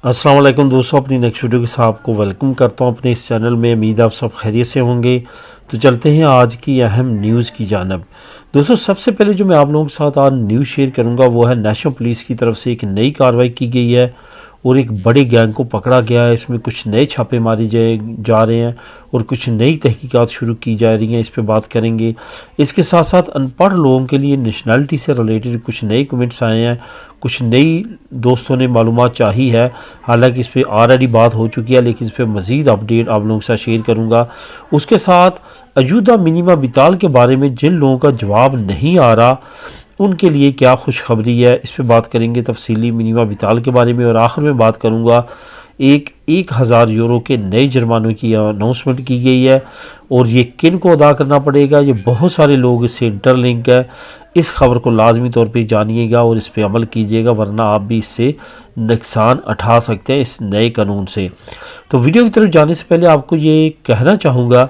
अस्सलाम वालेकुम दोस्तों, अपनी नेक्स्ट वीडियो के साथ आपको वेलकम करता हूं अपने इस चैनल में। उम्मीद आप सब खैरियत से होंगे। तो चलते हैं आज की अहम न्यूज़ की जानब। दोस्तों, सबसे पहले जो मैं आप लोगों के साथ आज न्यूज़ शेयर करूंगा वो है नेशनल पुलिस की तरफ से एक नई कार्रवाई की गई है और एक बड़े गैंग को पकड़ा गया है। इसमें कुछ नए छापे मारे जा रहे हैं और कुछ नई तहकीकात शुरू की जा रही हैं। इस पे बात करेंगे। इसके साथ साथ अनपढ़ लोगों के लिए नेशनलिटी से रिलेटेड कुछ नए कमेंट्स आए हैं, कुछ नई दोस्तों ने मालूमात चाही है। हालांकि इस पर ऑलरेडी बात हो चुकी है, लेकिन इस पर मज़ीद अपडेट आप लोगों के साथ शेयर करूँगा। उसके साथ अजूदा मिनिमा बिताल के बारे में जिन लोगों का जवाब नहीं आ रहा उनके लिए क्या खुशखबरी है, इस पर बात करेंगे तफसीली मिनिमा बिताल के बारे में। और आखिर में बात करूँगा 1000 यूरो के नए जुर्मानों की अनाउंसमेंट की गई है और ये किन को अदा करना पड़ेगा। ये बहुत सारे लोग इससे इंटरलिंक है। इस खबर को लाजमी तौर पे जानिएगा और इस पे अमल कीजिएगा, वरना आप भी इससे नुकसान उठा सकते हैं इस नए कानून से। तो वीडियो की तरफ जाने से पहले आपको ये कहना चाहूँगा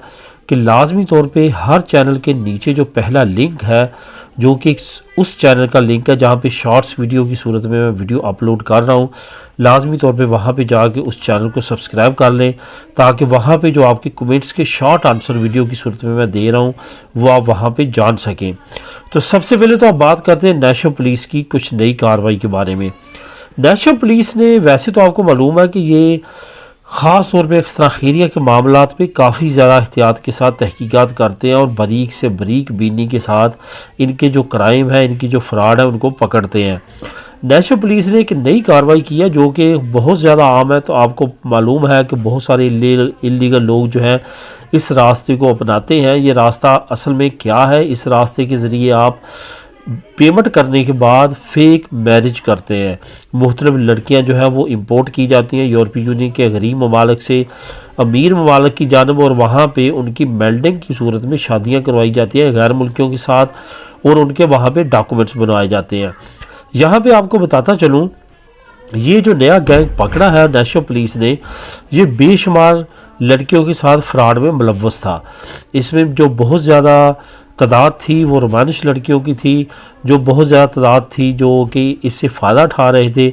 कि लाजमी तौर पे हर चैनल के नीचे जो पहला लिंक है, जो कि उस चैनल का लिंक है जहाँ पे शॉर्ट्स वीडियो की सूरत में मैं वीडियो अपलोड कर रहा हूँ, लाजमी तौर पे वहाँ पे जाके उस चैनल को सब्सक्राइब कर लें, ताकि वहाँ पे जो आपके कमेंट्स के शॉर्ट आंसर वीडियो की सूरत में मैं दे रहा हूँ वो आप वहाँ पे जान सकें। तो सबसे पहले तो आप बात करते हैं नेशनल पुलिस की कुछ नई कार्रवाई के बारे में। नेशनल पुलिस ने, वैसे तो आपको मालूम है कि ये ख़ास तौर पे एक्स्ट्रा खैरिया के मामलात पे काफ़ी ज़्यादा एहतियात के साथ तहकीकात करते हैं और बारीक से बारीक बीनी के साथ इनके जो क्राइम है, इनकी जो फ्रॉड है, उनको पकड़ते हैं। नेशनल पुलिस ने एक नई कार्रवाई की है जो कि बहुत ज़्यादा आम है। तो आपको मालूम है कि बहुत सारे इलीगल लोग जो हैं इस रास्ते को अपनाते हैं। ये रास्ता असल में क्या है? इस रास्ते के ज़रिए आप पेमेंट करने के बाद फेक मैरिज करते हैं। मुख्तलिफ लड़कियां जो है वो इंपोर्ट की जाती हैं यूरोपीय यूनियन के गरीब ममालिक से अमीर ममालिक की जानब, और वहाँ पे उनकी मेल्डिंग की सूरत में शादियां करवाई जाती हैं गैर मुल्कियों के साथ और उनके वहाँ पे डॉक्यूमेंट्स बनवाए जाते हैं। यहाँ पे आपको बताता चलूँ, ये जो नया गैंग पकड़ा है नेशनल पुलिस ने, ये बेशुमार लड़कियों के साथ फ्रॉड में मुलव्वस था। इसमें जो बहुत ज़्यादा तादाद थी वो रोमानिश लड़कियों की थी, जो बहुत ज़्यादा तादाद थी जो कि इससे फ़ायदा उठा रहे थे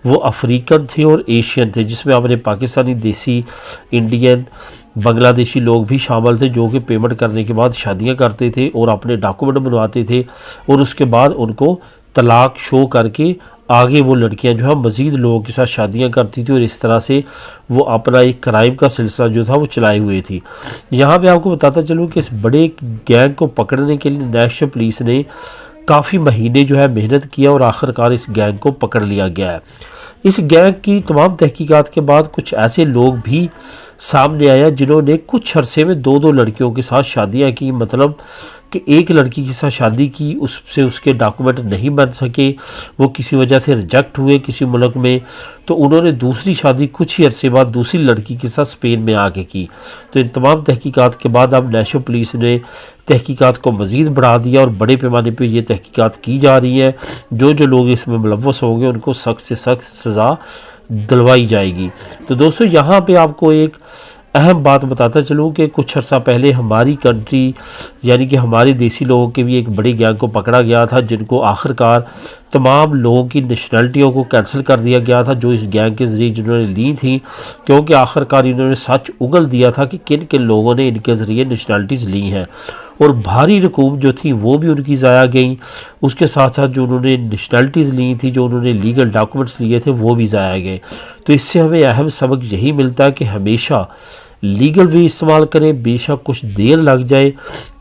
वो अफ्रीकन थे और एशियन थे, जिसमें अपने पाकिस्तानी, देसी, इंडियन, बांग्लादेशी लोग भी शामिल थे, जो कि पेमेंट करने के बाद शादियां करते थे और अपने डॉक्यूमेंट बनवाते थे और उसके बाद उनको तलाक शो करके आगे वो लड़कियां जो है मज़ीद लोगों के साथ शादियां करती थी और इस तरह से वो अपना एक क्राइम का सिलसिला जो था वो चलाए हुए थी। यहाँ पे आपको बताता चलूँ कि इस बड़े गैंग को पकड़ने के लिए नेशनल पुलिस ने काफ़ी महीने जो है मेहनत किया और आखिरकार इस गैंग को पकड़ लिया गया है। इस गैंग की तमाम तहकीकात के बाद कुछ ऐसे लोग भी सामने आया जिन्होंने कुछ अरसे में 2-2 लड़कियों के साथ शादियाँ की। मतलब कि एक लड़की के साथ शादी की, उससे उसके डॉक्यूमेंट नहीं बन सके, वो किसी वजह से रिजेक्ट हुए किसी मुल्क में, तो उन्होंने दूसरी शादी कुछ ही अरसे बाद दूसरी लड़की के साथ स्पेन में आके की। तो इन तमाम तहकीकात के बाद अब नेशनल पुलिस ने तहकीकात को मज़ीद बढ़ा दिया और बड़े पैमाने पर ये तहकीकात की जा रही है। जो जो लोग इसमें मुलव्वस होंगे उनको सख्त से सख्त सज़ा दिलवाई जाएगी। तो दोस्तों, यहाँ पे आपको एक अहम बात बताता चलूँ कि कुछ अर्सा पहले हमारी कंट्री यानी कि हमारे देसी लोगों के भी एक बड़ी गैंग को पकड़ा गया था, जिनको आखिरकार तमाम लोगों की नेशनलिटियों को कैंसिल कर दिया गया था जो इस गैंग के ज़रिए जिन्होंने ली थी, क्योंकि आखिरकार इन्होंने सच उगल दिया था कि किन किन लोगों ने इनके ज़रिए नेशनलिटीज़ ली हैं और भारी रकूम जो थी वो भी उनकी ज़ाया गई। उसके साथ साथ जो उन्होंने नेशनलिटीज़ ली थी, जो उन्होंने लीगल डॉक्यूमेंट्स लिए थे, वो भी ज़ाया गए। तो इससे हमें अहम सबक यही मिलता है कि हमेशा लीगल वे इस्तेमाल करें। बेशक कुछ देर लग जाए,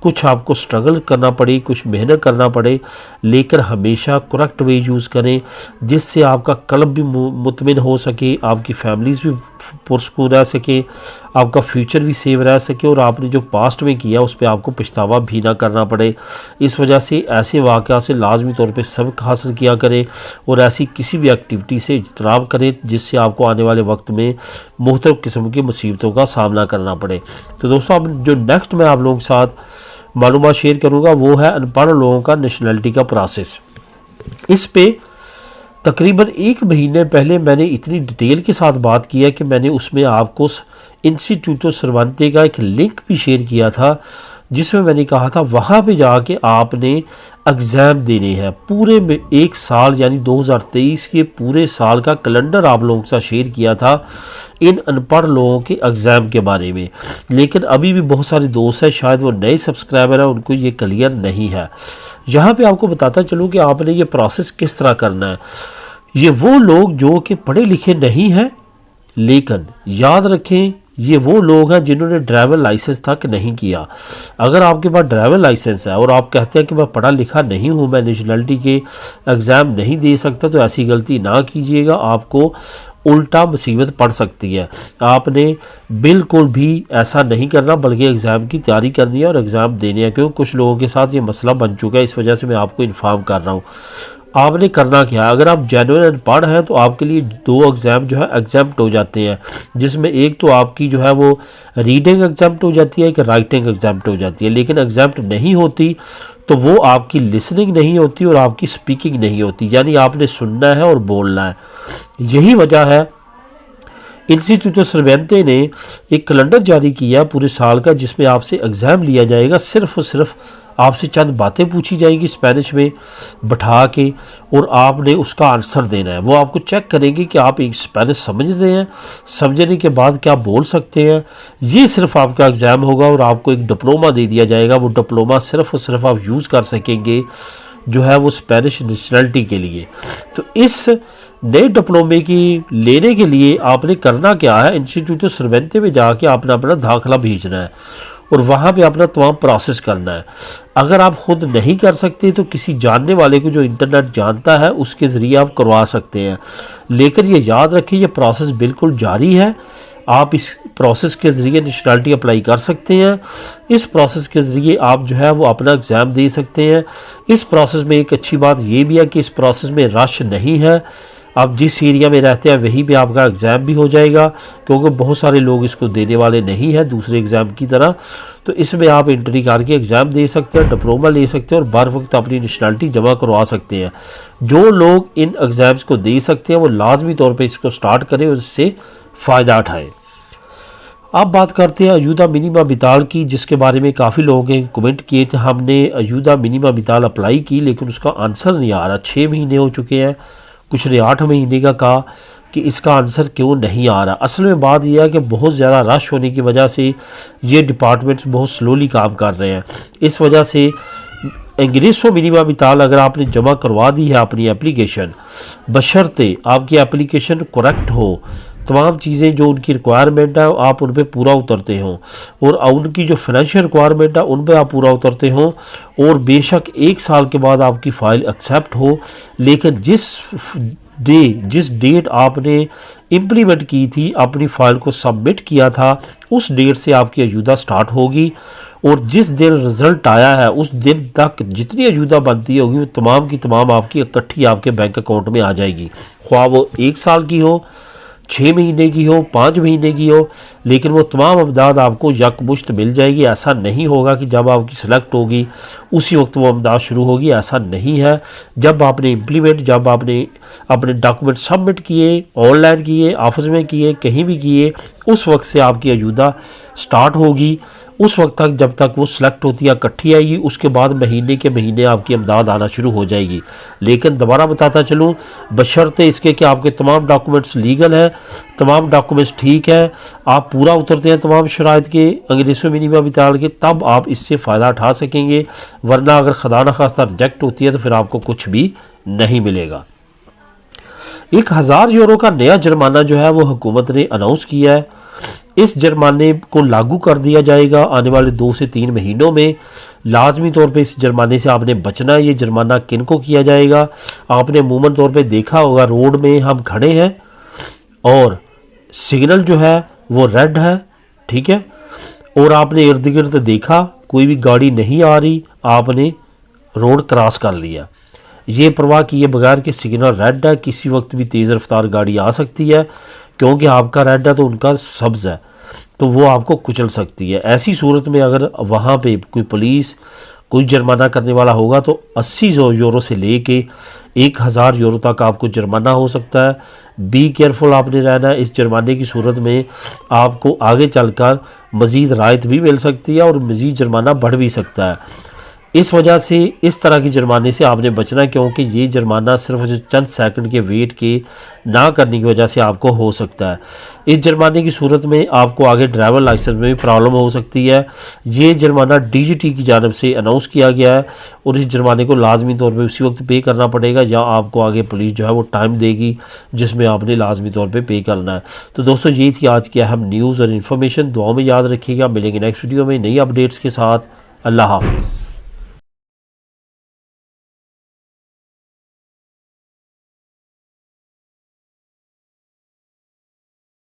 कुछ आपको स्ट्रगल करना पड़े, कुछ मेहनत करना पड़े, लेकर हमेशा करेक्ट वे यूज़ करें जिससे आपका कल्ब भी मुतमिन हो सके, आपकी फैमिलीज़ भी पुरसकून रह सके, आपका फ्यूचर भी सेव रह सके और आपने जो पास्ट में किया उस पर आपको पछतावा भी ना करना पड़े। इस वजह से ऐसे वाक़यात से लाजमी तौर पे सबक हासिल किया करें और ऐसी किसी भी एक्टिविटी से इज्तनाब करें जिससे आपको आने वाले वक्त में मुख्तलिफ़ किस्म की मुसीबतों का सामना करना पड़े। तो दोस्तों, अब जो नेक्स्ट मैं आप लोगों के साथ मालूमात शेयर करूँगा वो है अनपढ़ लोगों का नेशनलिटी का प्रोसेस। इस पे तकरीबन 1 महीने पहले मैंने इतनी डिटेल के साथ बात की है कि मैंने उसमें आपको इंस्टीट्यूटो सर्वांते का एक लिंक भी शेयर किया था जिसमें मैंने कहा था वहाँ पे जाके आपने एग्ज़ाम देने हैं। पूरे में एक साल यानी 2023 के पूरे साल का कैलेंडर आप लोगों के साथ शेयर किया था इन अनपढ़ लोगों के एग्ज़ाम के बारे में, लेकिन अभी भी बहुत सारे दोस्त हैं, शायद वो नए सब्सक्राइबर हैं, उनको ये क्लियर नहीं है। यहाँ पे आपको बताता चलूँ कि आपने ये प्रोसेस किस तरह करना है। ये वो लोग जो कि पढ़े लिखे नहीं हैं, लेकिन याद रखें ये वो लोग हैं जिन्होंने ड्राइवर लाइसेंस तक नहीं किया। अगर आपके पास ड्राइवर लाइसेंस है और आप कहते हैं कि मैं पढ़ा लिखा नहीं हूँ, मैं नेशनलिटी के एग्ज़ाम नहीं दे सकता, तो ऐसी गलती ना कीजिएगा, आपको उल्टा मुसीबत पड़ सकती है। आपने बिल्कुल भी ऐसा नहीं करना, बल्कि एग्ज़ाम की तैयारी करनी है और एग्ज़ाम देने हैं, क्योंकि कुछ लोगों के साथ ये मसला बन चुका है, इस वजह से मैं आपको इन्फॉर्म कर रहा हूँ। आपने करना क्या है, अगर आप जेन्युइन अनपढ़ हैं तो आपके लिए 2 एग्ज़ाम जो है एग्जाम्प्ट हो जाते हैं, जिसमें एक तो आपकी जो है वो रीडिंग एग्जाम्प्ट हो जाती है, एक राइटिंग एग्जाम्प्ट हो जाती है। लेकिन एग्जाम्प्ट नहीं होती तो वो आपकी लिसनिंग नहीं होती और आपकी स्पीकिंग नहीं होती, यानी आपने सुनना है और बोलना है। यही वजह है इंस्टीट्यूट सर्वेंटे ने एक कैलेंडर जारी किया पूरे साल का, जिसमें आपसे एग्ज़ाम लिया जाएगा। सिर्फ और सिर्फ आपसे चंद बातें पूछी जाएंगी स्पेनिश में बैठा के, और आपने उसका आंसर देना है। वो आपको चेक करेंगे कि आप एक स्पेनिश समझते हैं, समझने के बाद क्या बोल सकते हैं। ये सिर्फ आपका एग्ज़ाम होगा और आपको एक डिप्लोमा दे दिया जाएगा। वो डिप्लोमा सिर्फ और सिर्फ आप यूज़ कर सकेंगे जो है वो स्पेनिश नेशनलिटी के लिए। तो इस नए डिप्लोमे की लेने के लिए आपने करना क्या है, इंस्टीट्यूट सर्वेंटे में जाके आपने अपना दाखिला भेजना है और वहाँ पे अपना तमाम प्रोसेस करना है। अगर आप ख़ुद नहीं कर सकते तो किसी जानने वाले को जो इंटरनेट जानता है उसके ज़रिए आप करवा सकते हैं। लेकिन ये याद रखिए ये प्रोसेस बिल्कुल जारी है। आप इस प्रोसेस के ज़रिए नेशनलिटी अप्लाई कर सकते हैं। इस प्रोसेस के ज़रिए आप जो है वो अपना एग्ज़ाम दे सकते हैं। इस प्रोसेस में एक अच्छी बात ये भी है कि इस प्रोसेस में रश नहीं है। आप जिस एरिया में रहते हैं वहीं पे आपका एग्ज़ाम भी हो जाएगा, क्योंकि बहुत सारे लोग इसको देने वाले नहीं हैं दूसरे एग्ज़ाम की तरह। तो इसमें आप एंट्री करके एग्ज़ाम दे सकते हैं, डिप्लोमा ले सकते हैं और बर वक्त अपनी नेशनलिटी जमा करवा सकते हैं। जो लोग इन एग्ज़ाम्स को दे सकते हैं वो लाजमी तौर पर इसको स्टार्ट करें और इससे फ़ायदा उठाएँ। अब बात करते हैं अयूदा मिनिमा बिताल की, जिसके बारे में काफ़ी लोगों ने कमेंट किए थे। हमने अयूदा मिनिमा बिताल अप्लाई की लेकिन उसका आंसर नहीं आ रहा। 6 महीने हो चुके हैं, कुछ ने 8 महीने का कहा कि इसका आंसर क्यों नहीं आ रहा। असल में बात यह है कि बहुत ज़्यादा रश होने की वजह से ये डिपार्टमेंट्स बहुत स्लोली काम कर रहे हैं। इस वजह से इंग्रेसो मिनिमा बिताल अगर आपने जमा करवा दी है अपनी एप्लीकेशन, बशर्ते आपकी एप्लीकेशन करेक्ट हो, तमाम चीज़ें जो उनकी रिक्वायरमेंट है आप उन पर पूरा उतरते हों और उनकी जो फाइनेंशियल रिक्वायरमेंट है उन पर आप पूरा उतरते हों, और बेशक 1 साल के बाद आपकी फ़ाइल एक्सेप्ट हो, लेकिन जिस डेट आपने इम्प्लीमेंट की थी, अपनी फ़ाइल को सबमिट किया था, उस डेट से आपकी अयूदा स्टार्ट होगी। और जिस दिन रिज़ल्ट आया है उस दिन तक जितनी अयूदा बनती होगी वो तमाम की तमाम आपकी इकट्ठी आपके बैंक अकाउंट में आ जाएगी, ख्वाह वो 1 साल की हो, 6 महीने की हो, 5 महीने की हो, लेकिन वो तमाम अमदाद आपको यकमुश्त मिल जाएगी। ऐसा नहीं होगा कि जब आपकी सेलेक्ट होगी उसी वक्त वो अमदाद शुरू होगी, ऐसा नहीं है। जब आपने इम्प्लीमेंट, जब आपने अपने डॉक्यूमेंट सबमिट किए, ऑनलाइन किए, ऑफिस में किए, कहीं भी किए, उस वक्त से आपकी अयूदा स्टार्ट होगी। उस वक्त तक जब तक वो सिलेक्ट होती है इकट्ठी आएगी, उसके बाद महीने के महीने आपकी अमदाद आना शुरू हो जाएगी। लेकिन दोबारा बताता चलूँ, बशर्ते इसके कि आपके तमाम डॉक्यूमेंट्स लीगल हैं, तमाम डॉक्यूमेंट्स ठीक है, आप पूरा उतरते हैं तमाम शराइत के अंग्रेसो मिनिमा बिताल के, तब आप इससे फ़ायदा उठा सकेंगे। वरना अगर खुदा न खास्ता रिजेक्ट होती है तो फिर आपको कुछ भी नहीं मिलेगा। 1000 यूरो का नया जुर्माना जो है वो हुकूमत ने अनाउंस किया है। इस जुर्माने को लागू कर दिया जाएगा आने वाले 2 से 3 महीनों में। लाजमी तौर पे इस जुर्माने से आपने बचना है। ये जुर्माना किन को किया जाएगा? आपने अमूमन तौर पे देखा होगा, रोड में हम खड़े हैं और सिग्नल जो है वो रेड है, ठीक है, और आपने इर्द गिर्द देखा कोई भी गाड़ी नहीं आ रही, आपने रोड क्रॉस कर लिया, ये परवाह किए बगैर कि सिग्नल रेड है, किसी वक्त भी तेज़ रफ्तार गाड़ी आ सकती है, क्योंकि आपका रेड है तो उनका सब्ज़ है, तो वो आपको कुचल सकती है। ऐसी सूरत में अगर वहाँ पे कोई पुलिस कोई जुर्माना करने वाला होगा तो 80 यूरो से लेके 1000 यूरो तक आपको जुर्माना हो सकता है। बी केयरफुल आपने रहना है। इस जुर्माने की सूरत में आपको आगे चलकर मज़ीद राहत भी मिल सकती है और मज़ीद जुर्माना बढ़ भी सकता है। इस वजह से इस तरह के जुर्माने से आपने बचना, क्योंकि ये जुर्माना सिर्फ जो चंद सेकंड के वेट के ना करने की वजह से आपको हो सकता है। इस जुर्माने की सूरत में आपको आगे ड्राइवर लाइसेंस में भी प्रॉब्लम हो सकती है। ये जुर्माना DGT की जानिब से अनाउंस किया गया है और इस जुर्माने को लाजमी तौर पर उसी वक्त पे करना पड़ेगा या आपको आगे पुलिस जो है वो टाइम देगी जिसमें आपने लाजमी तौर पर पे करना है। तो दोस्तों ये थी आज की अहम न्यूज़ और इन्फॉर्मेशन। दुआओं में याद रखिएगा। मिलेंगे नेक्स्ट वीडियो में नई अपडेट्स के साथ। अल्लाह हाफिज़।